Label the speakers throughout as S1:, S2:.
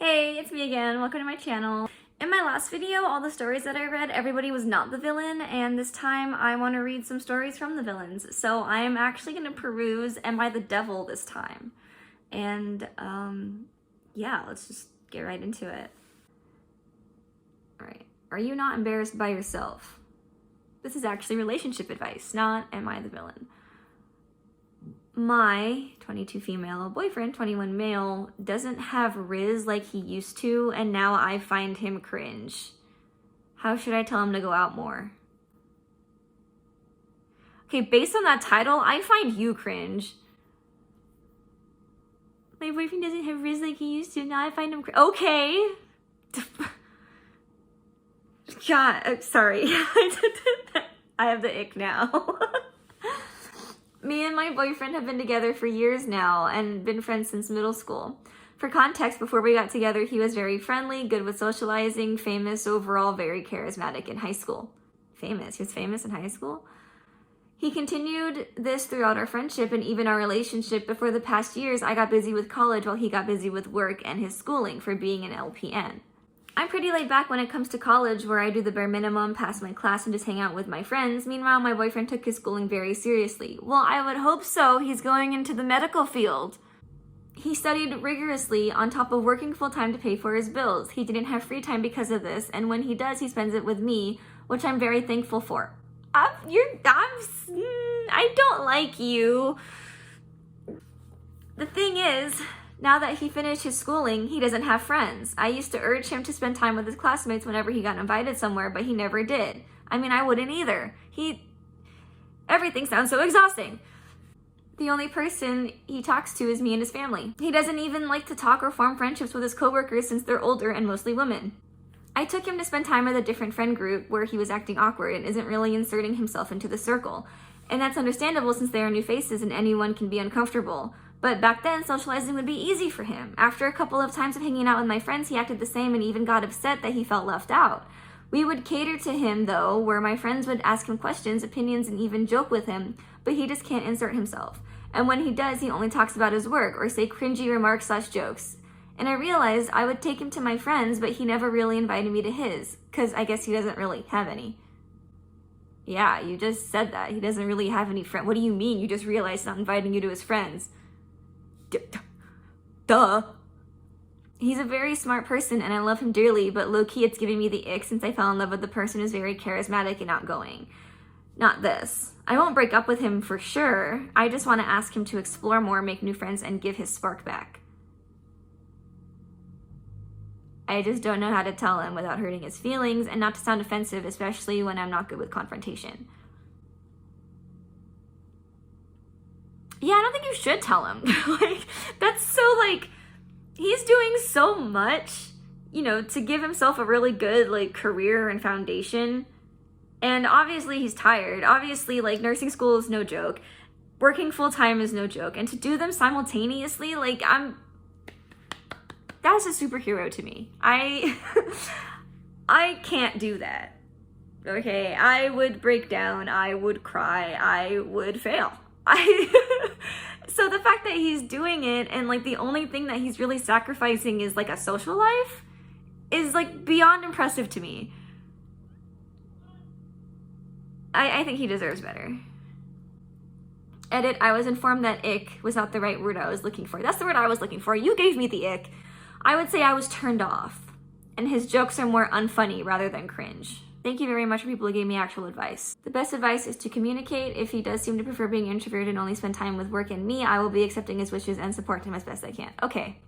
S1: Hey, it's me again. Welcome to my channel. In my last video, all the stories that I read, everybody was not the villain, and this time I want to read some stories from the villains. So I'm actually going to peruse AmITheDevil this time. And, yeah, let's just get right into it. Alright. Are you not embarrassed by yourself? This is actually relationship advice, not am I the villain. My 22 female boyfriend, 21 male, doesn't have RIZZ like he used to, and now I find him cringe. How should I tell him to go out more? Okay, based on that title, I find you cringe. My boyfriend doesn't have RIZZ like he used to, now I find him cringe. Okay. God, sorry. I have the ick now. Me and my boyfriend have been together for years now and been friends since middle school. For context, before we got together, he was very friendly, good with socializing, famous overall, very charismatic in high school. Famous? He was famous in high school? He continued this throughout our friendship and even our relationship, but for the past years, I got busy with college while he got busy with work and his schooling for being an LPN. I'm pretty laid back when it comes to college, where I do the bare minimum, pass my class, and just hang out with my friends. Meanwhile, my boyfriend took his schooling very seriously. Well, I would hope so. He's going into the medical field. He studied rigorously on top of working full-time to pay for his bills. He didn't have free time because of this, and when he does, he spends it with me, which I'm very thankful for. I don't like you. The thing is, now that he finished his schooling, he doesn't have friends. I used to urge him to spend time with his classmates whenever he got invited somewhere, but he never did. I mean, I wouldn't either. Everything sounds so exhausting. The only person he talks to is me and his family. He doesn't even like to talk or form friendships with his coworkers since they're older and mostly women. I took him to spend time with a different friend group where he was acting awkward and isn't really inserting himself into the circle. And that's understandable since they are new faces and anyone can be uncomfortable. But back then, socializing would be easy for him. After a couple of times of hanging out with my friends, he acted the same and even got upset that he felt left out. We would cater to him, though, where my friends would ask him questions, opinions, and even joke with him, but he just can't insert himself. And when he does, he only talks about his work or say cringy remarks/jokes. And I realized I would take him to my friends, but he never really invited me to his, because I guess he doesn't really have any. Yeah, you just said that. He doesn't really have any friends. What do you mean? You just realized he's not inviting you to his friends. Duh. He's a very smart person and I love him dearly, but low-key it's giving me the ick since I fell in love with the person who's very charismatic and outgoing. Not this. I won't break up with him for sure. I just want to ask him to explore more, make new friends, and give his spark back. I just don't know how to tell him without hurting his feelings and not to sound offensive, especially when I'm not good with confrontation. Yeah, I don't think you should tell him. That's so, he's doing so much, to give himself a really good, career and foundation. And obviously he's tired. Obviously, nursing school is no joke. Working full-time is no joke. And to do them simultaneously, that's a superhero to me. I can't do that. Okay, I would break down. I would cry. I would fail. So the fact that he's doing it and the only thing that he's really sacrificing is a social life is beyond impressive to me. I think he deserves better. Edit, I was informed that ick was not the right word I was looking for. That's the word I was looking for. You gave me the ick. I would say I was turned off. And his jokes are more unfunny rather than cringe. Thank you very much for people who gave me actual advice. The best advice is to communicate. If he does seem to prefer being introverted and only spend time with work and me, I will be accepting his wishes and support him as best I can. Okay.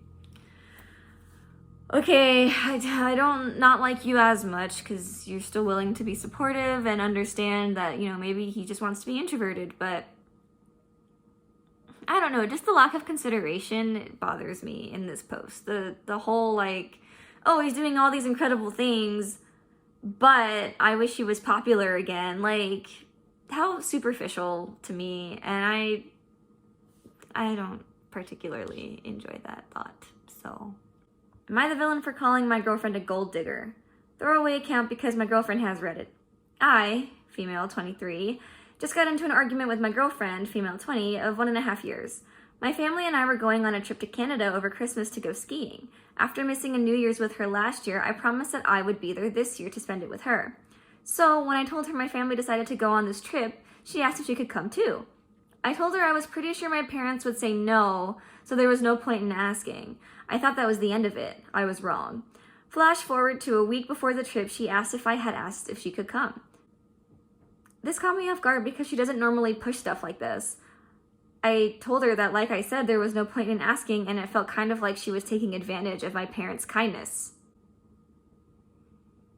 S1: Okay, I don't not like you as much because you're still willing to be supportive and understand that, maybe he just wants to be introverted, but I don't know, just the lack of consideration, it bothers me in this post. The whole oh, he's doing all these incredible things, but I wish he was popular again. How superficial to me, and I don't particularly enjoy that thought, so. Am I the villain for calling my girlfriend a gold digger? Throwaway account because my girlfriend has Reddit. I, female 23, just got into an argument with my girlfriend, female 20, of 1.5 years. My family and I were going on a trip to Canada over Christmas to go skiing. After missing a New Year's with her last year, I promised that I would be there this year to spend it with her. So when I told her my family decided to go on this trip, she asked if she could come too. I told her I was pretty sure my parents would say no, so there was no point in asking. I thought that was the end of it. I was wrong. Flash forward to a week before the trip, she asked if I had asked if she could come. This caught me off guard because she doesn't normally push stuff like this. I told her that, like I said, there was no point in asking, and it felt kind of like she was taking advantage of my parents' kindness.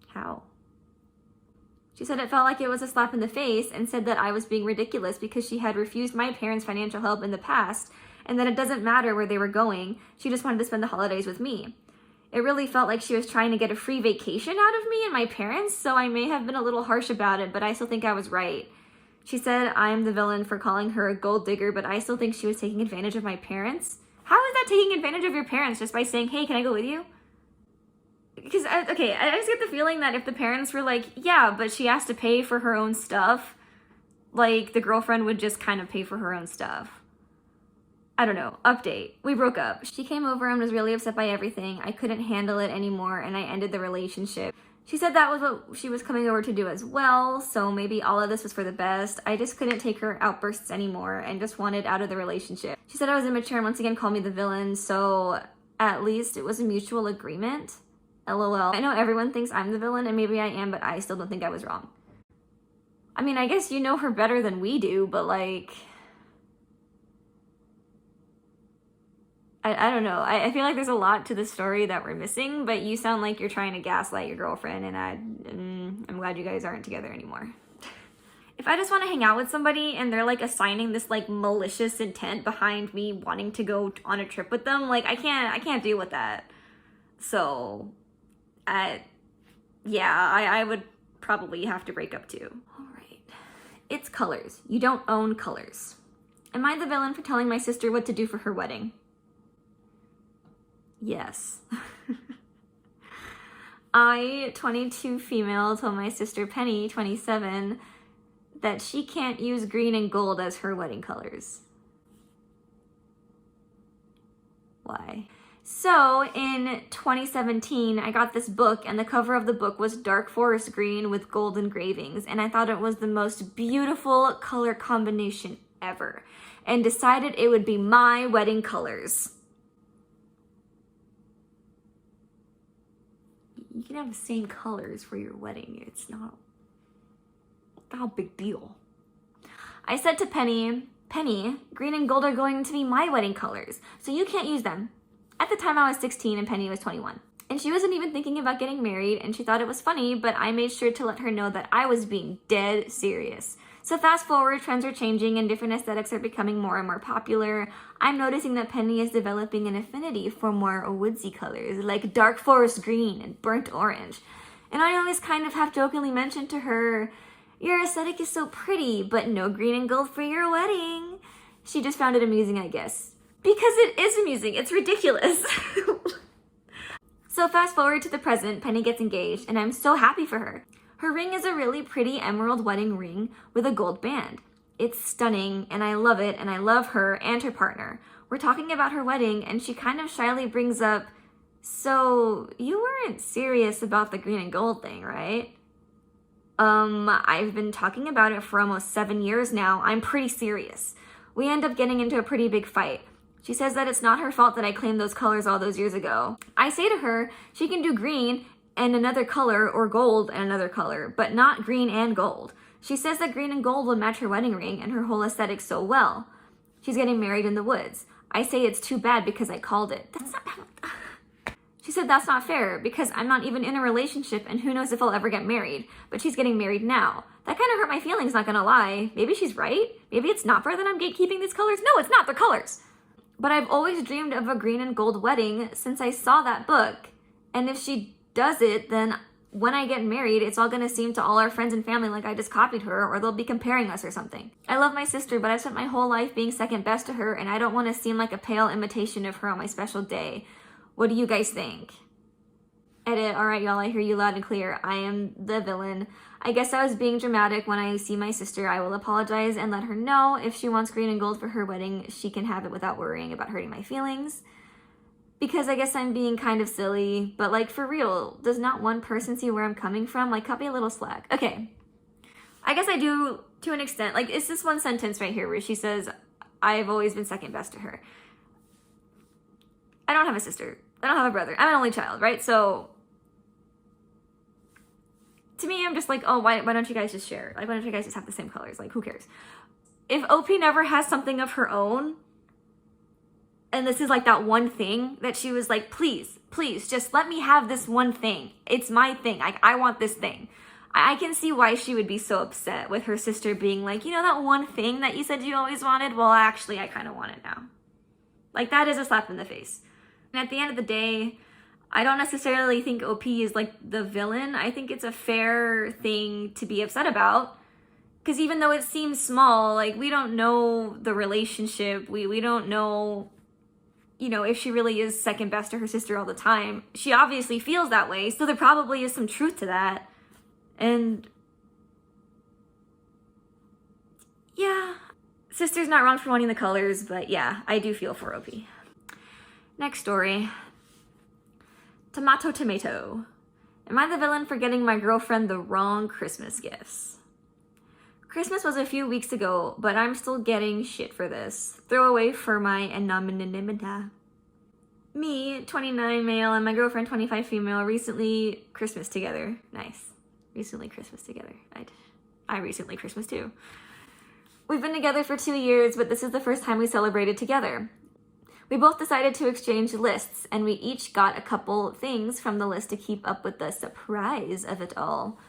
S1: How? She said it felt like it was a slap in the face and said that I was being ridiculous because she had refused my parents' financial help in the past and that it doesn't matter where they were going, she just wanted to spend the holidays with me. It really felt like she was trying to get a free vacation out of me and my parents, so I may have been a little harsh about it, but I still think I was right. She said I'm the villain for calling her a gold digger, but I still think she was taking advantage of my parents. How is that taking advantage of your parents just by saying, hey, can I go with you? Because, I just get the feeling that if the parents were like, yeah, but she has to pay for her own stuff, like, the girlfriend would just kind of pay for her own stuff. I don't know. Update. We broke up. She came over and was really upset by everything. I couldn't handle it anymore, and I ended the relationship. She said that was what she was coming over to do as well, so maybe all of this was for the best. I just couldn't take her outbursts anymore and just wanted out of the relationship. She said I was immature and once again called me the villain, so at least it was a mutual agreement. LOL. I know everyone thinks I'm the villain, and maybe I am, but I still don't think I was wrong. I mean, I guess you know her better than we do, but like... I don't know. I feel like there's a lot to the story that we're missing, but you sound like you're trying to gaslight your girlfriend, and I'm glad you guys aren't together anymore. If I just want to hang out with somebody and they're like assigning this like malicious intent behind me wanting to go on a trip with them, like I can't deal with that. So, yeah, I would probably have to break up too. All right. It's colors. You don't own colors. Am I the villain for telling my sister what to do for her wedding? Yes. I, 22 female, told my sister Penny, 27, that she can't use green and gold as her wedding colors. Why? So, in 2017, I got this book, and the cover of the book was dark forest green with gold engravings, and I thought it was the most beautiful color combination ever, and decided it would be my wedding colors. You can have the same colors for your wedding. It's not a big deal. I said to Penny, green and gold are going to be my wedding colors, so you can't use them. At the time I was 16 and Penny was 21. And she wasn't even thinking about getting married, and she thought it was funny, but I made sure to let her know that I was being dead serious. So fast forward, trends are changing and different aesthetics are becoming more and more popular. I'm noticing that Penny is developing an affinity for more woodsy colors, like dark forest green and burnt orange. And I always kind of half jokingly mention to her, your aesthetic is so pretty, but no green and gold for your wedding. She just found it amusing, I guess. Because it is amusing, it's ridiculous. So fast forward to the present, Penny gets engaged, and I'm so happy for her. Her ring is a really pretty emerald wedding ring with a gold band. It's stunning, and I love it, and I love her and her partner. We're talking about her wedding, and she kind of shyly brings up, so you weren't serious about the green and gold thing, right? I've been talking about it for almost 7 years now. I'm pretty serious. We end up getting into a pretty big fight. She says that it's not her fault that I claimed those colors all those years ago. I say to her, she can do green and another color, or gold and another color, but not green and gold. She says that green and gold would match her wedding ring and her whole aesthetic so well. She's getting married in the woods. I say it's too bad because I called it. That's not bad. She said that's not fair because I'm not even in a relationship and who knows if I'll ever get married, but she's getting married now. That kind of hurt my feelings, not gonna lie. Maybe she's right. Maybe it's not fair that I'm gatekeeping these colors. No, it's not, they're colors. But I've always dreamed of a green and gold wedding since I saw that book. And if she does it, then when I get married, it's all gonna seem to all our friends and family like I just copied her, or they'll be comparing us or something. I love my sister, but I've spent my whole life being second best to her, and I don't want to seem like a pale imitation of her on my special day. What do you guys think? Edit. All right, y'all, I hear you loud and clear. I am the villain. I guess I was being dramatic. When I see my sister, I will apologize and let her know if she wants green and gold for her wedding, she can have it without worrying about hurting my feelings. Because I guess I'm being kind of silly, but like for real, does not one person see where I'm coming from? Like, cut me a little slack. Okay, I guess I do to an extent. Like, it's this one sentence right here where she says, I've always been second best to her. I don't have a sister. I don't have a brother. I'm an only child, right? So to me, I'm just like, oh, why don't you guys just share? Like, why don't you guys just have the same colors? Like, who cares? If OP never has something of her own, and this is like that one thing that she was like, please, just let me have this one thing. It's my thing. I want this thing. I can see why she would be so upset with her sister being like, you know, that one thing that you said you always wanted? Well, actually, I kind of want it now. Like, that is a slap in the face. And at the end of the day, I don't necessarily think OP is like the villain. I think it's a fair thing to be upset about. Because even though it seems small, like, we don't know the relationship. We don't know, you know, if she really is second best to her sister all the time. She obviously feels that way, so there probably is some truth to that. And yeah, sister's not wrong for wanting the colors, but yeah, I do feel for OP. Next story. Tomato. Am I the villain for getting my girlfriend the wrong Christmas gifts? Christmas was a few weeks ago, but I'm still getting shit for this. Throwaway for my anonymity. Me, 29 male, and my girlfriend, 25 female, recently Christmas together. Nice. Recently Christmas together. I recently Christmas too. We've been together for 2 years, but this is the first time we celebrated together. We both decided to exchange lists, and we each got a couple things from the list to keep up with the surprise of it all.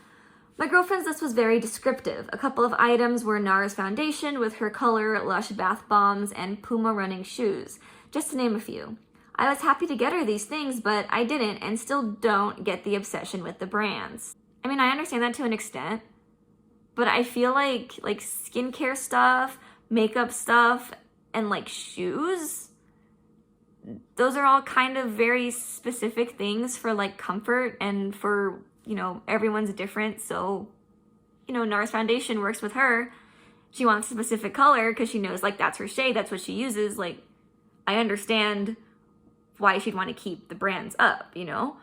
S1: My girlfriend's list was very descriptive. A couple of items were NARS foundation with her color, Lush bath bombs, and Puma running shoes, just to name a few. I was happy to get her these things, but I didn't and still don't get the obsession with the brands. I mean, I understand that to an extent, but I feel like skincare stuff, makeup stuff, and like shoes, those are all kind of very specific things for like comfort and for, you know, everyone's different. So, you know, NARS foundation works with her. She wants a specific color because she knows like that's her shade, that's what she uses. Like, I understand why she'd want to keep the brands up, you know?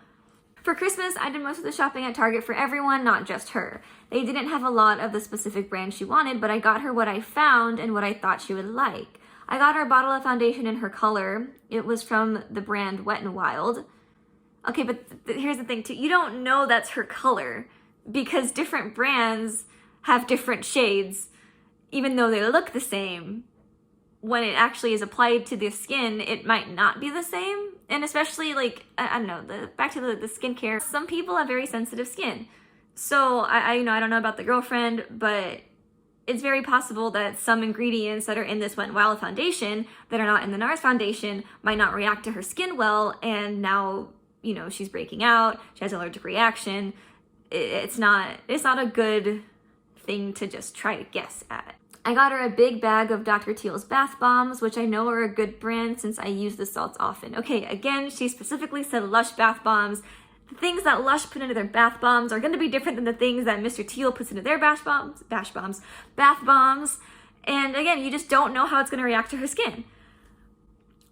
S1: For Christmas, I did most of the shopping at Target for everyone, not just her. They didn't have a lot of the specific brand she wanted, but I got her what I found and what I thought she would like. I got her a bottle of foundation in her color. It was from the brand Wet n Wild. Okay, but here's the thing too. You don't know that's her color because different brands have different shades, even though they look the same. When it actually is applied to the skin, it might not be the same. And especially like, I don't know, back to the skincare, some people have very sensitive skin. So I don't know about the girlfriend, but it's very possible that some ingredients that are in this Wet n Wild foundation that are not in the NARS foundation might not react to her skin well, and now, you know, she's breaking out, she has an allergic reaction. It's not a good thing to just try to guess at. I got her a big bag of Dr. Teal's bath bombs, which I know are a good brand since I use the salts often. Okay, again, she specifically said Lush bath bombs. The things that Lush put into their bath bombs are going to be different than the things that Mr. Teal puts into their bath bombs. And again, you just don't know how it's going to react to her skin.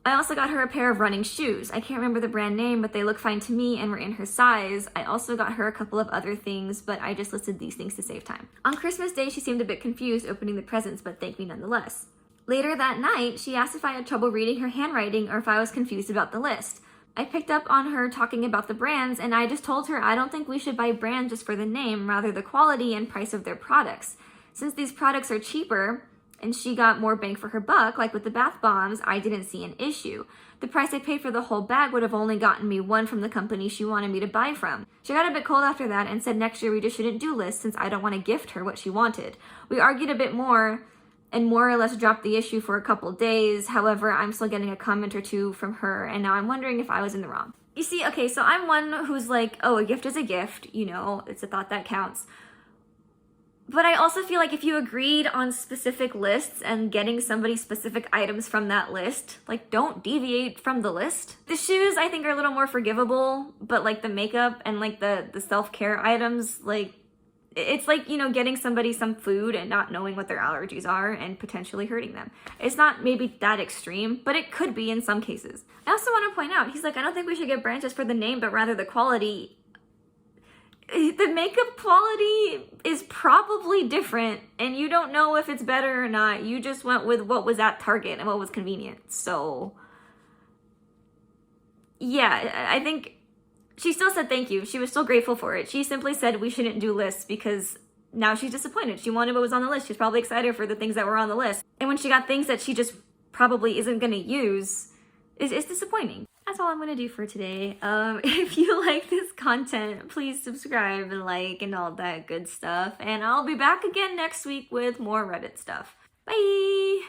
S1: I also got her a pair of running shoes. I can't remember the brand name, but they look fine to me and were in her size. I also got her a couple of other things, but I just listed these things to save time. On Christmas Day, she seemed a bit confused opening the presents, but thanked me nonetheless. Later that night, she asked if I had trouble reading her handwriting or if I was confused about the list. I picked up on her talking about the brands, and I just told her I don't think we should buy brands just for the name, rather the quality and price of their products. Since these products are cheaper, and she got more bang for her buck, like with the bath bombs, I didn't see an issue. The price I paid for the whole bag would have only gotten me one from the company she wanted me to buy from. She got a bit cold after that and said next year we just shouldn't do lists since I don't want to gift her what she wanted. We argued a bit more and more or less dropped the issue for a couple days. However, I'm still getting a comment or two from her, and now I'm wondering if I was in the wrong. You see, okay, so I'm one who's like, oh, a gift is a gift, you know, it's a thought that counts. But I also feel like if you agreed on specific lists and getting somebody specific items from that list, like, don't deviate from the list. The shoes, I think, are a little more forgivable, but like the makeup and like the self-care items, like, It's like, you know, getting somebody some food and not knowing what their allergies are and potentially hurting them. It's not maybe that extreme, but it could be in some cases. I also want to point out, he's like, I don't think we should get branches for the name, but rather the quality. The makeup quality is probably different, and you don't know if it's better or not. You just went with what was at Target and what was convenient. So, yeah, I think she still said thank you. She was still grateful for it. She simply said we shouldn't do lists because now she's disappointed. She wanted what was on the list. She's probably excited for the things that were on the list. And when she got things that she just probably isn't going to use, it's disappointing. That's all I'm going to do for today. If you like this content, please subscribe and like and all that good stuff. And I'll be back again next week with more Reddit stuff. Bye!